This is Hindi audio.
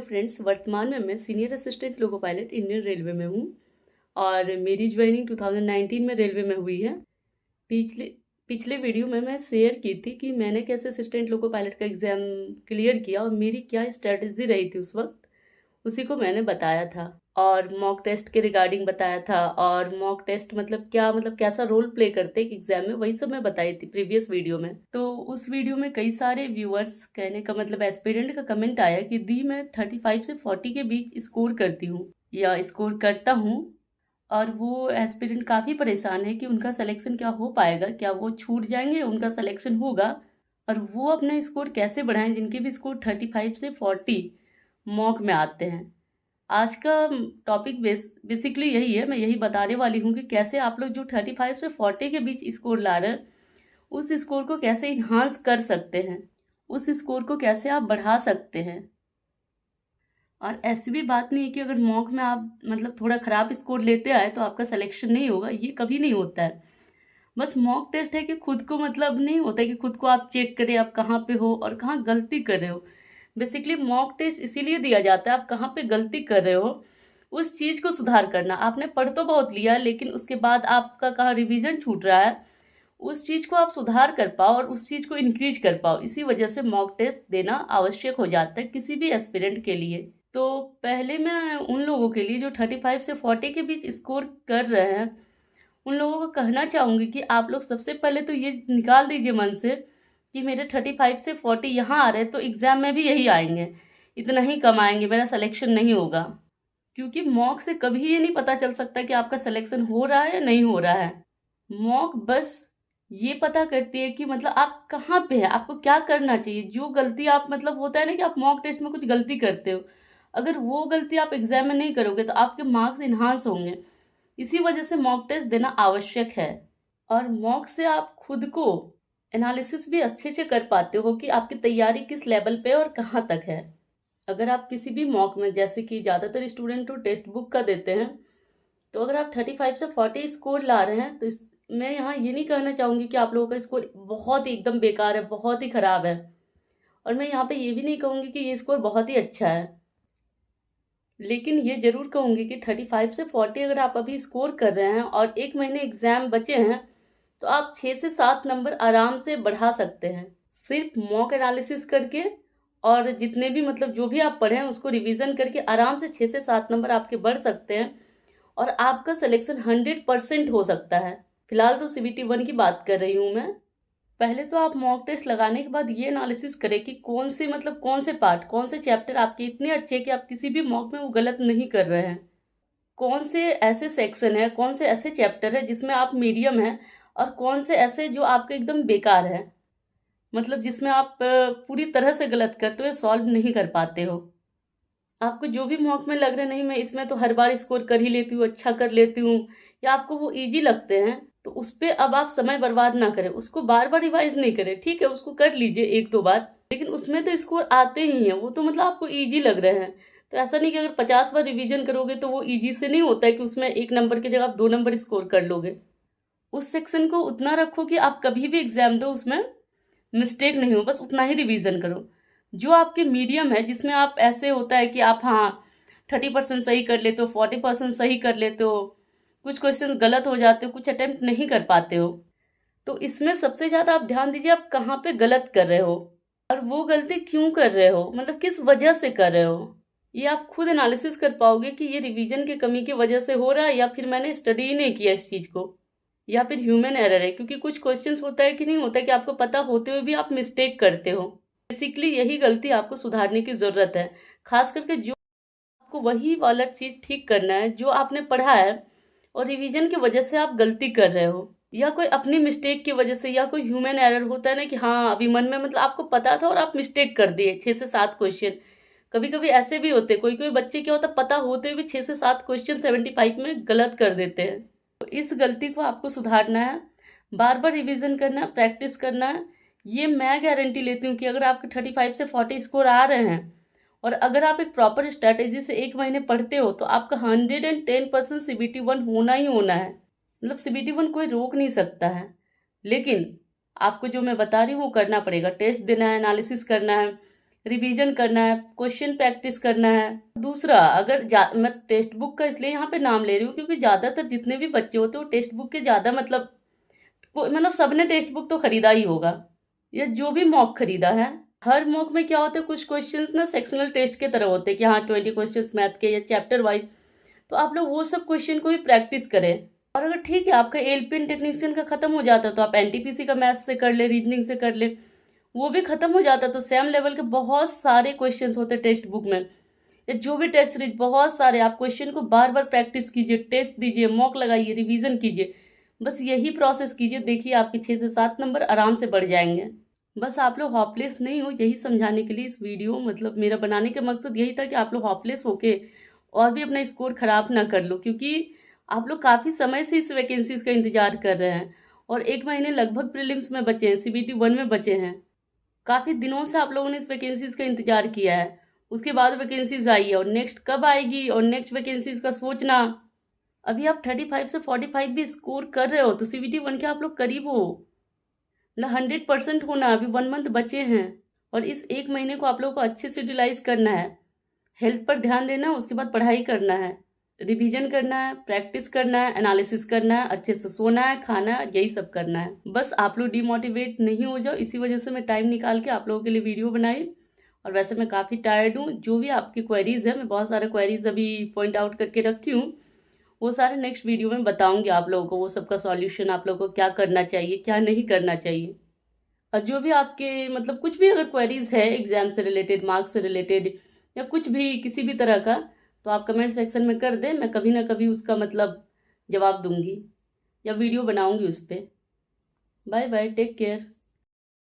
फ्रेंड्स, वर्तमान में मैं senior assistant loco pilot Indian railway में हूँ और मेरी ज्वाइनिंग 2019 में रेलवे में हुई है। पिछले पिछले वीडियो में मैं शेयर की थी कि मैंने कैसे असिस्टेंट लोको पायलट का एग्ज़ाम क्लियर किया और मेरी क्या स्ट्रैटेजी रही थी उस वक्त, उसी को मैंने बताया था। और मॉक टेस्ट के रिगार्डिंग बताया था और मॉक टेस्ट मतलब क्या, मतलब कैसा रोल प्ले करते हैं एग्जाम में, वही सब मैं बताई थी प्रीवियस वीडियो में। तो उस वीडियो में कई सारे व्यूअर्स, कहने का मतलब एस्पिरेंट का कमेंट आया कि दी मैं 35 से 40 के बीच स्कोर करती हूँ या स्कोर करता हूँ। और वो एस्पिरेंट काफ़ी परेशान है कि उनका सिलेक्शन क्या हो पाएगा, क्या वो छूट जाएंगे, उनका सिलेक्शन होगा और वो अपना स्कोर कैसे बढ़ाएं जिनके भी स्कोर 35 से 40 मॉक में आते हैं। आज का टॉपिक बेसिकली यही है। मैं यही बताने वाली हूँ कि कैसे आप लोग जो 35 से 40 के बीच स्कोर ला रहे हैं उस स्कोर को कैसे इन्हांस कर सकते हैं, उस स्कोर को कैसे आप बढ़ा सकते हैं। और ऐसी भी बात नहीं है कि अगर मॉक में आप मतलब थोड़ा ख़राब स्कोर लेते आए तो आपका सिलेक्शन नहीं होगा, ये कभी नहीं होता है। बस मॉक टेस्ट है कि खुद को मतलब नहीं होता है कि खुद को आप चेक करें आप कहाँ पे हो और कहाँ गलती कर रहे हो। बेसिकली मॉक टेस्ट इसीलिए दिया जाता है आप कहाँ पे गलती कर रहे हो उस चीज़ को सुधार करना। आपने पढ़ तो बहुत लिया लेकिन उसके बाद आपका कहाँ रिवीजन छूट रहा है, उस चीज़ को आप सुधार कर पाओ और उस चीज़ को इंक्रीज कर पाओ। इसी वजह से मॉक टेस्ट देना आवश्यक हो जाता है किसी भी एस्पिरेंट के लिए। तो पहले मैं उन लोगों के लिए जो 35 से 40 के बीच स्कोर कर रहे हैं उन लोगों को कहना चाहूँगी कि आप लोग सबसे पहले तो ये निकाल दीजिए मन से कि मेरे 35 से 40 यहाँ आ रहे हैं तो एग्ज़ाम में भी यही आएंगे, इतना ही कम आएंगे, मेरा सिलेक्शन नहीं होगा। क्योंकि मॉक से कभी ये नहीं पता चल सकता कि आपका सिलेक्शन हो रहा है या नहीं हो रहा है। मॉक बस ये पता करती है कि मतलब आप कहाँ पे हैं, आपको क्या करना चाहिए। जो गलती आप मतलब होता है ना कि आप मॉक टेस्ट में कुछ गलती करते हो, अगर वो गलती आप एग्जाम में नहीं करोगे तो आपके मार्क्स इन्हांस होंगे। इसी वजह से मॉक टेस्ट देना आवश्यक है। और मॉक से आप खुद को एनालिसिस भी अच्छे से कर पाते हो कि आपकी तैयारी किस लेवल पे और कहाँ तक है। अगर आप किसी भी मॉक में, जैसे कि ज़्यादातर स्टूडेंट तो टेक्स्ट बुक का देते हैं, तो अगर आप 35 से 40 स्कोर ला रहे हैं तो मैं यहाँ ये नहीं कहना चाहूँगी कि आप लोगों का स्कोर बहुत ही एकदम बेकार है, बहुत ही ख़राब है। और मैं यहाँ पे ये भी नहीं कहूँगी कि ये स्कोर बहुत ही अच्छा है। लेकिन ये ज़रूर कहूँगी कि 35 से 40 अगर आप अभी स्कोर कर रहे हैं और 1 महीने एग्ज़ाम बचे हैं तो आप 6 से 7 नंबर आराम से बढ़ा सकते हैं, सिर्फ मॉक एनालिसिस करके। और जितने भी मतलब जो भी आप पढ़े हैं उसको रिवीजन करके आराम से 6 से 7 नंबर आपके बढ़ सकते हैं और आपका सिलेक्शन 100% हो सकता है। फिलहाल तो CBT 1 की बात कर रही हूँ मैं। पहले तो आप मॉक टेस्ट लगाने के बाद ये एनालिसिस करें कि कौन से मतलब कौन से पार्ट, कौन से चैप्टर आपके इतने अच्छे हैं कि आप किसी भी मॉक में वो गलत नहीं कर रहे हैं। कौन से ऐसे सेक्शन है, कौन से ऐसे चैप्टर है जिसमें आप मीडियम हैं और कौन से ऐसे जो आपके एकदम बेकार है, मतलब जिसमें आप पूरी तरह से गलत करते हुए सॉल्व नहीं कर पाते हो। आपको जो भी मॉक में लग रहा है नहीं मैं इसमें तो हर बार स्कोर कर ही लेती हूँ, अच्छा कर लेती हूँ, या आपको वो इजी लगते हैं, तो उस पर अब आप समय बर्बाद ना करें, उसको बार बार रिवाइज नहीं करें। ठीक है, उसको कर लीजिए 1-2 बार, लेकिन उसमें तो स्कोर आते ही हैं, वो तो मतलब आपको ईजी लग रहे हैं। तो ऐसा नहीं कि अगर 50 बार रिवीजन करोगे तो वो ईजी से नहीं होता है कि उसमें 1 नंबर की जगह आप 2 नंबर स्कोर कर लोगे। उस सेक्शन को उतना रखो कि आप कभी भी एग्जाम दो उसमें मिस्टेक नहीं हो, बस उतना ही रिवीजन करो। जो आपके मीडियम है जिसमें आप ऐसे होता है कि आप हाँ 30% सही कर लेते हो, 40% सही कर लेते हो, कुछ क्वेश्चन गलत हो जाते हो, कुछ अटेम्प्ट नहीं कर पाते हो, तो इसमें सबसे ज़्यादा आप ध्यान दीजिए आप कहाँ पे गलत कर रहे हो और वो गलती क्यों कर रहे हो, मतलब किस वजह से कर रहे हो। ये आप खुद एनालिसिस कर पाओगे कि ये रिवीजन की कमी की वजह से हो रहा है या फिर मैंने स्टडी ही नहीं किया इस चीज़ को, या फिर ह्यूमन एरर है। क्योंकि कुछ क्वेश्चंस होता है कि नहीं होता है कि आपको पता होते हुए भी आप मिस्टेक करते हो। बेसिकली यही गलती आपको सुधारने की ज़रूरत है। खास करके जो आपको वही वाला चीज़ ठीक करना है जो आपने पढ़ा है और रिवीजन की वजह से आप गलती कर रहे हो, या कोई अपनी मिस्टेक की वजह से, या कोई ह्यूमन एरर होता है ना कि हाँ अभी मन में मतलब आपको पता था और आप मिस्टेक कर दिए 6 से 7 क्वेश्चन। कभी कभी ऐसे भी होते, कोई कोई बच्चे क्या होता पता होते हुए भी 6 से 7 क्वेश्चन 75 में गलत कर देते हैं। तो इस गलती को आपको सुधारना है, बार बार रिवीजन करना है, प्रैक्टिस करना है। ये मैं गारंटी लेती हूँ कि अगर आपके 35 से 40 स्कोर आ रहे हैं और अगर आप एक प्रॉपर स्ट्रैटेजी से 1 महीने पढ़ते हो तो आपका 110% CBT 1 होना ही होना है। मतलब CBT 1 कोई रोक नहीं सकता है, लेकिन आपको जो मैं बता रही हूँ वो करना पड़ेगा। टेस्ट देना है, एनालिसिस करना है, रिवीजन करना है, क्वेश्चन प्रैक्टिस करना है। दूसरा, अगर मैं टेक्स्ट बुक का इसलिए यहाँ पे नाम ले रही हूँ क्योंकि ज़्यादातर जितने भी बच्चे होते हैं वो टेक्स्ट बुक के ज़्यादा मतलब सबने टेक्स्ट बुक तो खरीदा ही होगा, या जो भी मॉक खरीदा है। हर मॉक में क्या होता है, कुछ क्वेश्चंस ना सेक्शनल टेस्ट के तरह होते हैं कि हाँ 20 क्वेश्चंस मैथ के या चैप्टर वाइज, तो आप लोग वो सब क्वेश्चन को भी प्रैक्टिस करें। और अगर ठीक है आपका एलपीएन टेक्नीशियन का खत्म हो जाता है तो आप एनटीपीसी का मैथ्स से कर ले, रीजनिंग से कर ले, वो भी खत्म हो जाता है। तो सेम लेवल के बहुत सारे क्वेश्चंस होते हैं टेक्स्ट बुक में, या जो भी टेस्ट सीरीज बहुत सारे, आप क्वेश्चन को बार बार प्रैक्टिस कीजिए, टेस्ट दीजिए, मॉक लगाइए, रिवीजन कीजिए। बस यही प्रोसेस कीजिए, देखिए आपके 6 से 7 नंबर आराम से बढ़ जाएंगे। बस आप लोग हॉपलेस नहीं हो, यही समझाने के लिए इस वीडियो मतलब मेरा बनाने का मकसद यही था कि आप लोग हॉपलेस होके और भी अपना स्कोर खराब ना कर लो, क्योंकि आप लोग काफ़ी समय से इस वैकेंसीज का इंतजार कर रहे हैं और 1 महीने लगभग प्रीलिम्स में बचे हैं, सीबीटी 1 में बचे हैं। काफ़ी दिनों से आप लोगों ने इस वैकेंसीज का इंतजार किया है, उसके बाद वैकेंसीज आई है और नेक्स्ट कब आएगी और नेक्स्ट वैकेंसीज का सोचना। अभी आप 35 से 45 भी स्कोर कर रहे हो तो सीबीटी 1 के आप लोग करीब हो, मतलब 100% होना। अभी 1 मंथ बचे हैं और इस 1 महीने को आप लोगों को अच्छे से यूटिलाइज करना है। हेल्थ पर ध्यान देना, उसके बाद पढ़ाई करना है, रिवीजन करना है, प्रैक्टिस करना है, एनालिसिस करना है, अच्छे से सोना है, खाना है, यही सब करना है। बस आप लोग डिमोटिवेट नहीं हो जाओ, इसी वजह से मैं टाइम निकाल के आप लोगों के लिए वीडियो बनाई। और वैसे मैं काफ़ी टायर्ड हूँ, जो भी आपकी क्वेरीज़ है, मैं बहुत सारे क्वेरीज़ अभी पॉइंट आउट करके रखी हूँ, वो सारे नेक्स्ट वीडियो में बताऊँगी आप लोगों को, वो सबका सॉल्यूशन, आप लोगों को क्या करना चाहिए, क्या नहीं करना चाहिए। और जो भी आपके मतलब कुछ भी अगर क्वेरीज है एग्जाम से रिलेटेड, मार्क्स से रिलेटेड, या कुछ भी किसी भी तरह का, तो आप कमेंट सेक्शन में कर दें, मैं कभी ना कभी उसका मतलब जवाब दूंगी या वीडियो बनाऊंगी उस पर। Bye bye, take care.